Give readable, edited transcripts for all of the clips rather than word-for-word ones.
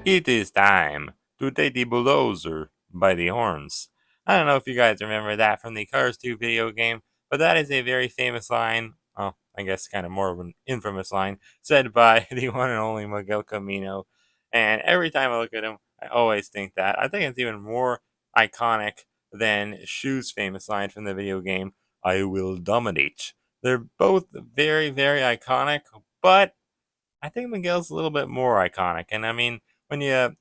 It is time to take the bulldozer by the horns. I don't know if you guys remember that from the Cars 2 video game, but that is a very famous line. Oh, I guess kind of more of an infamous line said by the one and only Miguel Camino. And every time I look at him, I always think that. I think it's even more iconic than Shu's famous line from the video game, I will dominate. They're both very, very iconic, but I think Miguel's a little bit more iconic. And I mean, when you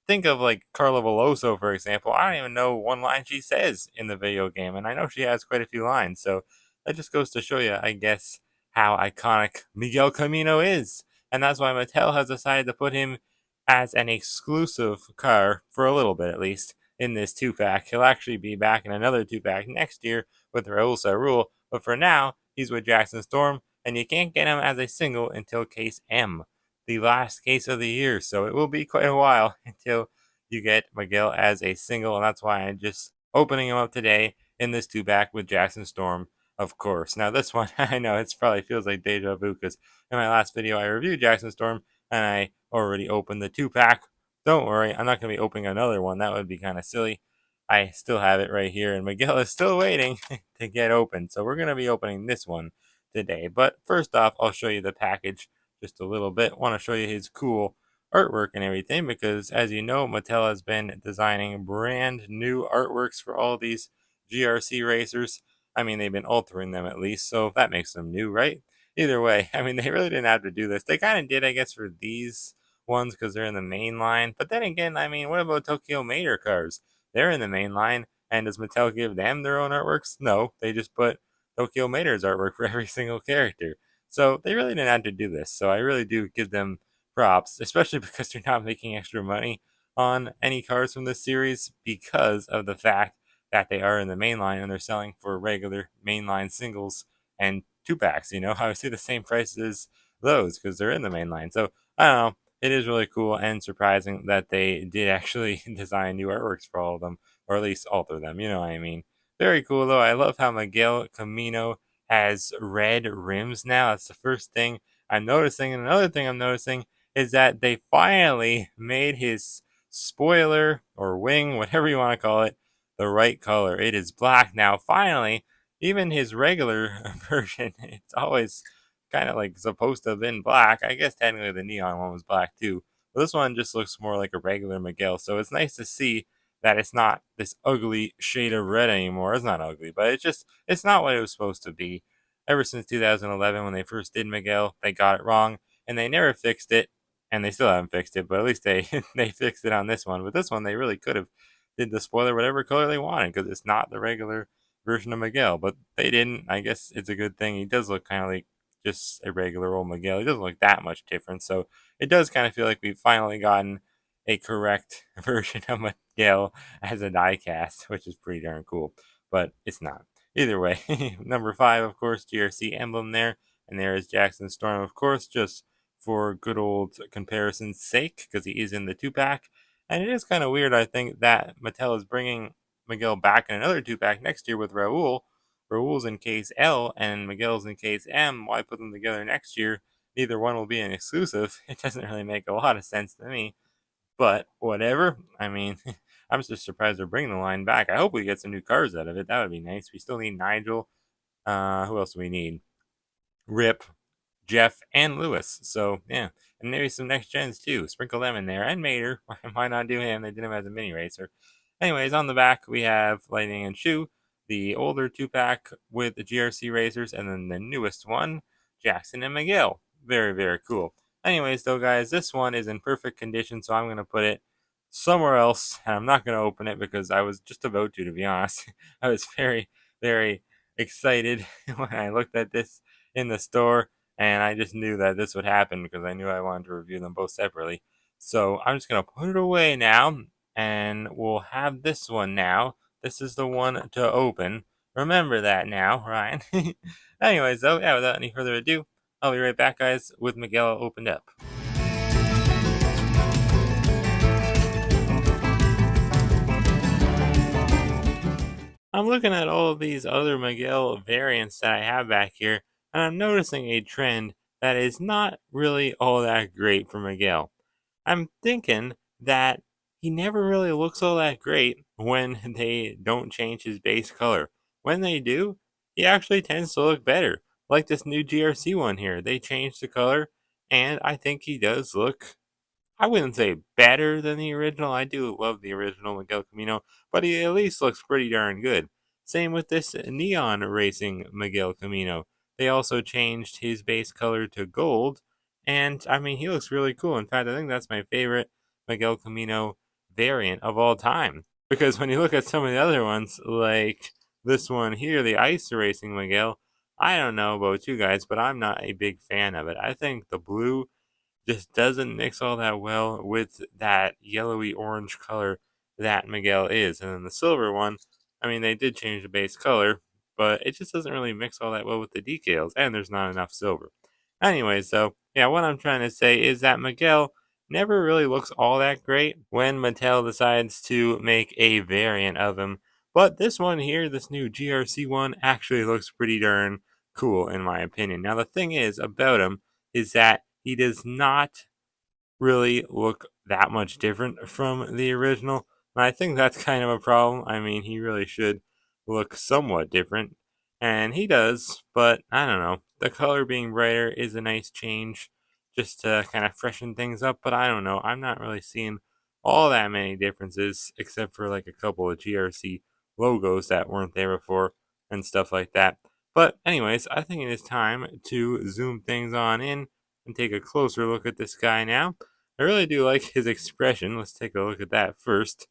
think of like Carla Veloso, for example, I don't even know one line she says in the video game, and I know she has quite a few lines. So that just goes to show you, I guess, how iconic Miguel Camino is. And that's why Mattel has decided to put him as an exclusive car, for a little bit at least, in this 2-pack. He'll actually be back in another 2-pack next year with Raoul CaRoule, but for now, he's with Jackson Storm, and you can't get him as a single until Case M, the last case of the year. So it will be quite a while until you get Miguel as a single, and that's why I'm just opening him up today in this 2-pack with Jackson Storm, of course. Now this one, I know it probably feels like deja vu because in my last video I reviewed Jackson Storm and I already opened the 2-pack. Don't worry, I'm not going to be opening another one. That would be kind of silly. I still have it right here, and Miguel is still waiting to get open. So we're going to be opening this one today. But first off, I'll show you the package just a little bit. Want to show you his cool artwork and everything because, as you know, Mattel has been designing brand new artworks for all these GRC racers. I mean, they've been altering them at least, so that makes them new, right? Either way, I mean, they really didn't have to do this. They kind of did, I guess, for these ones because they're in the main line. But then again, I mean, what about Tokyo Mater cars? They're in the main line, and does Mattel give them their own artworks? No, they just put Tokyo Mater's artwork for every single character. So they really didn't have to do this. So I really do give them props, especially because they're not making extra money on any cars from this series because of the fact that they are in the main line and they're selling for regular mainline singles and 2-packs. You know, I would see the same prices as those because they're in the main line. So I don't know. It is really cool and surprising that they did actually design new artworks for all of them, or at least alter them. You know what I mean? Very cool though. I love how Miguel Camino has red rims now. That's the first thing I'm noticing. And another thing I'm noticing is that they finally made his spoiler or wing, whatever you want to call it, the right color. It is black now. Finally, even his regular version, it's always kind of like supposed to have been black. I guess technically the neon one was black too. But this one just looks more like a regular Miguel. So it's nice to see that it's not this ugly shade of red anymore. It's not ugly, but it's not what it was supposed to be. Ever since 2011 when they first did Miguel, they got it wrong and they never fixed it, and they still haven't fixed it, but at least they they fixed it on this one. But this one they really could have did the spoiler whatever color they wanted because it's not the regular version of Miguel, but they didn't. I guess it's a good thing. He does look kind of like just a regular old Miguel. He doesn't look that much different, so it does kind of feel like we've finally gotten a correct version of Miguel as a diecast, which is pretty darn cool, but it's not. Either way, number 5, of course, GRC emblem there, and there is Jackson Storm, of course, just for good old comparison's sake, because he is in the 2-pack. And it is kind of weird, I think, that Mattel is bringing Miguel back in another 2-pack next year with Raoul. Raoul's in case L and Miguel's in case M. Why put them together next year? Neither one will be an exclusive. It doesn't really make a lot of sense to me. But whatever. I mean, I'm just surprised they're bringing the line back. I hope we get some new cars out of it. That would be nice. We still need Nigel. Who else do we need? Rip, Jeff, and Lewis. So yeah, and maybe some next gens too. Sprinkle them in there, and Mater. Why not do him? They did him as a mini racer. Anyways, on the back we have Lightning and Shoe, the older 2-pack with the GRC racers, and then the newest one, Jackson and Miguel. Very, very cool. Anyways, though, guys, this one is in perfect condition, so I'm going to put it somewhere else, and I'm not going to open it because I was just about to be honest. I was very, very excited when I looked at this in the store, and I just knew that this would happen because I knew I wanted to review them both separately. So I'm just going to put it away now, and we'll have this one now. This is the one to open. Remember that now, Ryan. Anyways, though, yeah, without any further ado, I'll be right back, guys, with Miguel opened up. I'm looking at all of these other Miguel variants that I have back here, and I'm noticing a trend that is not really all that great for Miguel. I'm thinking that he never really looks all that great when they don't change his base color. When they do, he actually tends to look better. Like this new GRC one here, they changed the color, and I think he does look, I wouldn't say better than the original. I do love the original Miguel Camino, but he at least looks pretty darn good. Same with this neon racing Miguel Camino. They also changed his base color to gold, and I mean, he looks really cool. In fact, I think that's my favorite Miguel Camino variant of all time. Because when you look at some of the other ones, like this one here, the ice racing Miguel, I don't know about you guys, but I'm not a big fan of it. I think the blue just doesn't mix all that well with that yellowy orange color that Miguel is. And then the silver one, I mean, they did change the base color, but it just doesn't really mix all that well with the decals, and there's not enough silver. Anyways, so yeah, what I'm trying to say is that Miguel never really looks all that great when Mattel decides to make a variant of him. But this one here, this new GRC one, actually looks pretty darn cool in my opinion. Now the thing is about him is that he does not really look that much different from the original. And I think that's kind of a problem. I mean, he really should look somewhat different. And he does, but I don't know. The color being brighter is a nice change just to kind of freshen things up. But I don't know. I'm not really seeing all that many differences except for like a couple of GRC logos that weren't there before and stuff like that. But, anyways, I think it is time to zoom things on in and take a closer look at this guy now. I really do like his expression. Let's take a look at that first.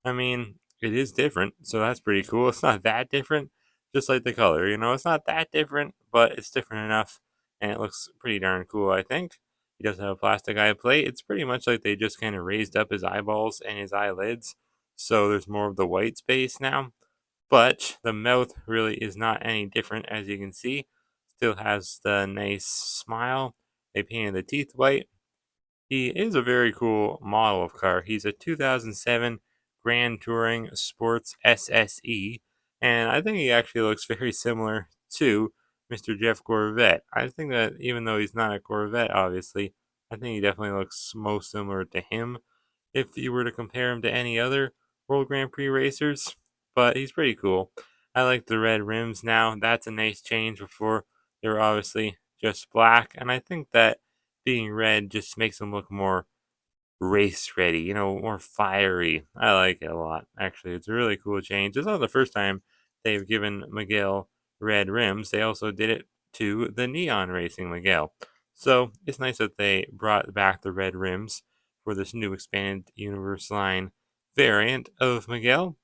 I mean, it is different, so that's pretty cool. It's not that different, just like the color. It's not that different, but it's different enough, and it looks pretty darn cool, I think. He does have a plastic eye plate. It's pretty much like they just kind of raised up his eyeballs and his eyelids, so there's more of the white space now. But the mouth really is not any different, as you can see. Still has the nice smile. They painted the teeth white. He is a very cool model of car. He's a 2007 Grand Touring Sports SSE, and I think he actually looks very similar to Mr. Jeff Corvette. I think that even though he's not a Corvette, obviously, I think he definitely looks most similar to him if you were to compare him to any other World Grand Prix racers. But he's pretty cool. I like the red rims now. That's a nice change. Before they were obviously just black, and I think that being red just makes them look more race ready, more fiery. I like it a lot. Actually, it's a really cool change. It's not the first time they've given Miguel red rims. They also did it to the neon racing Miguel. So it's nice that they brought back the red rims for this new expanded universe line variant of Miguel.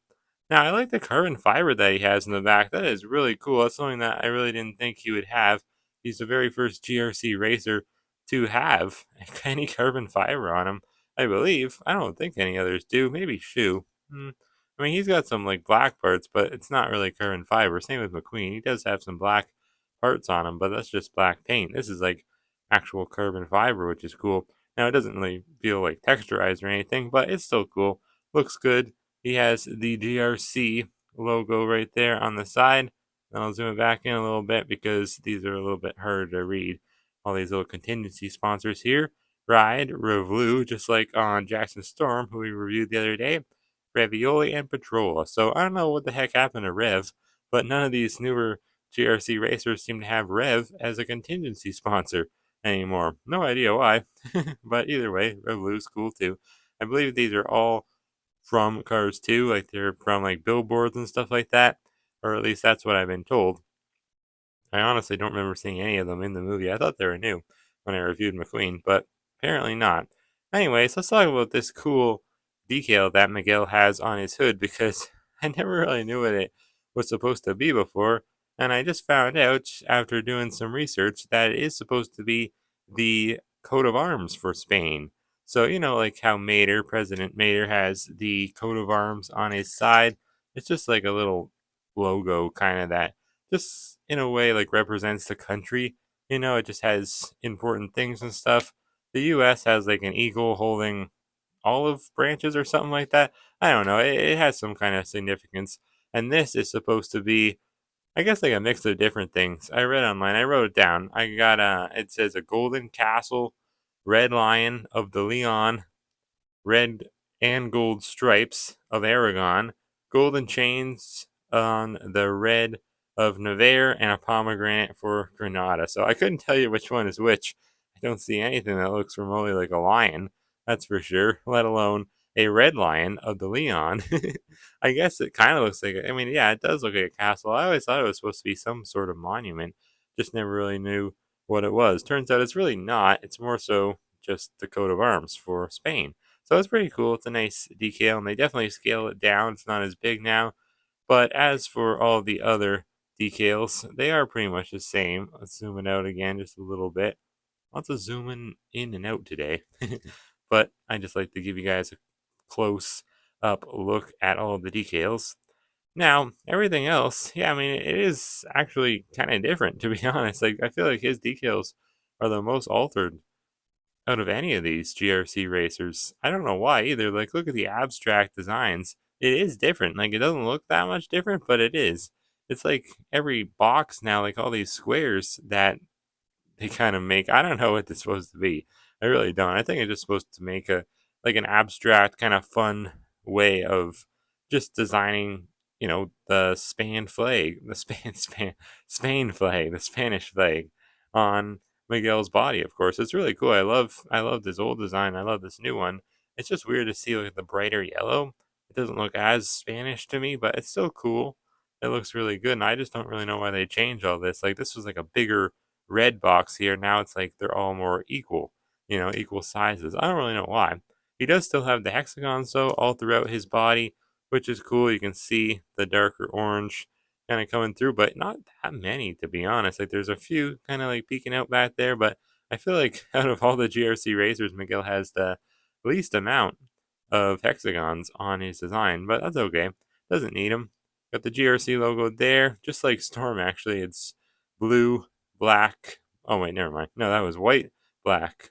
Now, I like the carbon fiber that he has in the back. That is really cool. That's something that I really didn't think he would have. He's the very first GRC racer to have any carbon fiber on him, I believe. I don't think any others do. Maybe Shoe. I mean, he's got some like black parts, but it's not really carbon fiber. Same with McQueen. He does have some black parts on him, but that's just black paint. This is like actual carbon fiber, which is cool. Now, it doesn't really feel like texturized or anything, but it's still cool. Looks good. He has the GRC logo right there on the side. And I'll zoom it back in a little bit because these are a little bit harder to read. All these little contingency sponsors here. Ride, Revolu, just like on Jackson Storm, who we reviewed the other day. Ravioli and Patrola. So I don't know what the heck happened to Rev, but none of these newer GRC racers seem to have Rev as a contingency sponsor anymore. No idea why, but either way, Revolu's cool too. I believe these are all from Cars 2, like they're from like billboards and stuff like that, or at least that's what I've been told. I honestly don't remember seeing any of them in the movie. I thought they were new when I reviewed McQueen, but apparently not. Anyways, let's talk about this cool decal that Miguel has on his hood because I never really knew what it was supposed to be before, and I just found out after doing some research that it is supposed to be the coat of arms for Spain. So, like how President Mater has the coat of arms on his side. It's just like a little logo kind of that just in a way like represents the country. It just has important things and stuff. The US has like an eagle holding olive branches or something like that. I don't know. It has some kind of significance. And this is supposed to be, I guess, like a mix of different things. I read online. I wrote it down. I got it says a golden castle, red lion of the Leon, red and gold stripes of Aragon, golden chains on the red of Nevers, and a pomegranate for Granada. So I couldn't tell you which one is which. I don't see anything that looks remotely like a lion, that's for sure, let alone a red lion of the Leon. I guess it kind of looks like, I mean, yeah, it does look like a castle. I always thought it was supposed to be some sort of monument, just never really knew what it was. Turns out it's really not. It's more so just the coat of arms for Spain. So it's pretty cool. It's a nice decal, and they definitely scale it down. It's not as big now. But as for all the other decals, they are pretty much the same. Let's zoom it out again just a little bit. Lots of zooming in and out today. But I just like to give you guys a close up look at all of the decals. Now, everything else, yeah, I mean, it is actually kind of different, to be honest. Like, I feel like his decals are the most altered out of any of these GRC racers. I don't know why either. Like, look at the abstract designs. It is different. Like, it doesn't look that much different, but it is. It's like every box now, like all these squares that they kind of make. I don't know what it's supposed to be. I really don't. I think it's just supposed to make a like an abstract kind of fun way of just designing, the Spain flag, the Spain flag, the Spanish flag on Miguel's body. Of course, it's really cool. I love this old design. I love this new one. It's just weird to see like the brighter yellow. It doesn't look as Spanish to me, but it's still cool. It looks really good, and I just don't really know why they changed all this. Like this was like a bigger red box here. Now it's like they're all more equal, equal sizes. I don't really know why. He does still have the hexagons though all throughout his body, which is cool. You can see the darker orange kind of coming through, but not that many to be honest. Like there's a few kind of like peeking out back there, but I feel like out of all the GRC racers, Miguel has the least amount of hexagons on his design, but that's okay. Doesn't need them. Got the GRC logo there, just like Storm actually. It's blue, black. Oh wait, never mind. No, that was white, black,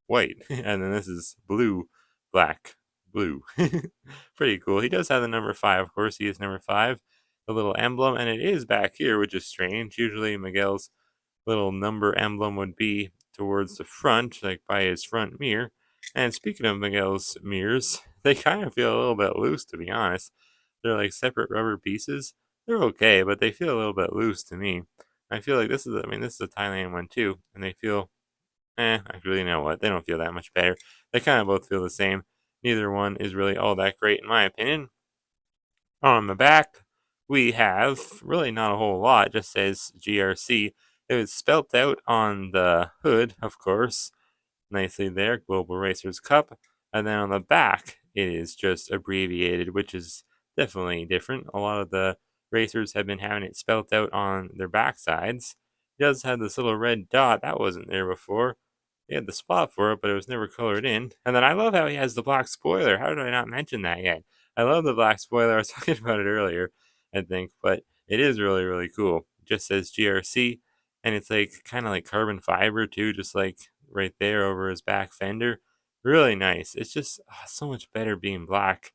white, and then this is blue, black, blue. Pretty cool. He does have the number 5, of course. He is number 5, the little emblem, and it is back here, which is strange. Usually Miguel's little number emblem would be towards the front, like by his front mirror. And speaking of Miguel's mirrors, they kind of feel a little bit loose, to be honest. They're like separate rubber pieces. They're okay, but they feel a little bit loose to me. I feel like this is a Thailand one too, and they feel, actually, you know what? They don't feel that much better. They kind of both feel the same. Neither one is really all that great, in my opinion. On the back, we have really not a whole lot. It just says GRC. It was spelt out on the hood, of course, nicely there, Global Racers Cup. And then on the back, it is just abbreviated, which is definitely different. A lot of the racers have been having it spelt out on their backsides. It does have this little red dot. That wasn't there before. He had the spot for it, but it was never colored in. And then I love how he has the black spoiler. How did I not mention that yet? I love the black spoiler. I was talking about it earlier, I think, but it is really, really cool. It just says GRC, and it's like kind of like carbon fiber too, just like right there over his back fender. Really nice. It's just so much better being black.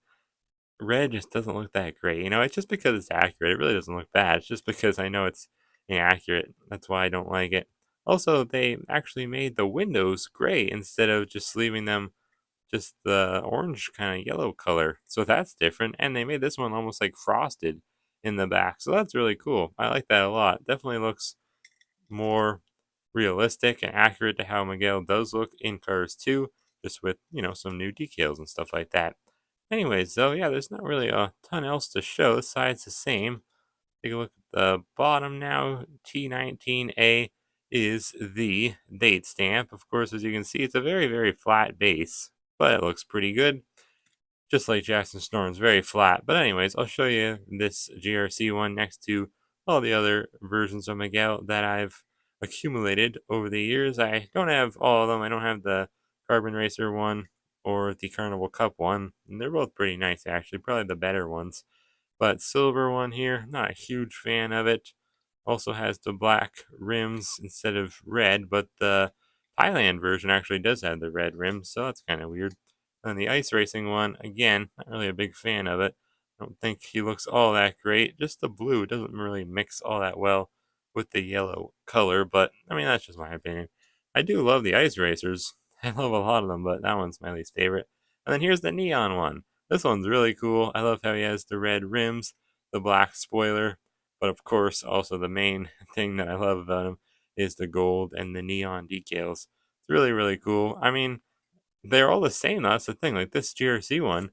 Red just doesn't look that great. It's just because it's accurate. It really doesn't look bad. It's just because I know it's inaccurate. That's why I don't like it. Also, they actually made the windows gray instead of just leaving them just the orange kind of yellow color. So that's different. And they made this one almost like frosted in the back. So that's really cool. I like that a lot. Definitely looks more realistic and accurate to how Miguel does look in Cars 2, just with, some new decals and stuff like that. Anyways, though, yeah, there's not really a ton else to show. The side's the same. Take a look at the bottom now. T19A is the date stamp. Of course, as you can see, it's a very, very flat base, but it looks pretty good. Just like Jackson Storm's very flat. But anyways, I'll show you this GRC one next to all the other versions of Miguel that I've accumulated over the years. I don't have all of them. I don't have the Carbon Racer one or the Carnival Cup one. And they're both pretty nice, actually. Probably the better ones. But silver one here, not a huge fan of it. Also has the black rims instead of red, but the Thailand version actually does have the red rims, so that's kind of weird. And the ice racing one, again, not really a big fan of it. I don't think he looks all that great. Just the blue doesn't really mix all that well with the yellow color, but I mean, that's just my opinion. I do love the ice racers. I love a lot of them, but that one's my least favorite. And then here's the neon one. This one's really cool. I love how he has the red rims, the black spoiler, but of course also the main thing that I love about him is the gold and the neon decals. It's really, really cool. I mean, they're all the same. That's the thing. Like this GRC one,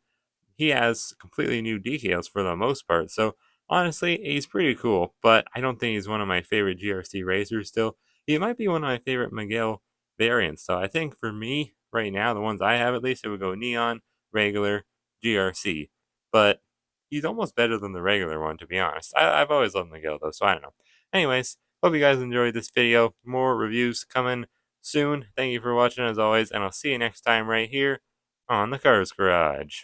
he has completely new decals for the most part. So honestly, he's pretty cool, but I don't think he's one of my favorite GRC racers still. He might be one of my favorite Miguel variants. So I think for me, right now, the ones I have at least, it would go Neon, regular, GRC. But he's almost better than the regular one, to be honest. I've always loved Miguel, though, so I don't know. Anyways, hope you guys enjoyed this video. More reviews coming soon. Thank you for watching, as always, and I'll see you next time right here on the Cars Garage.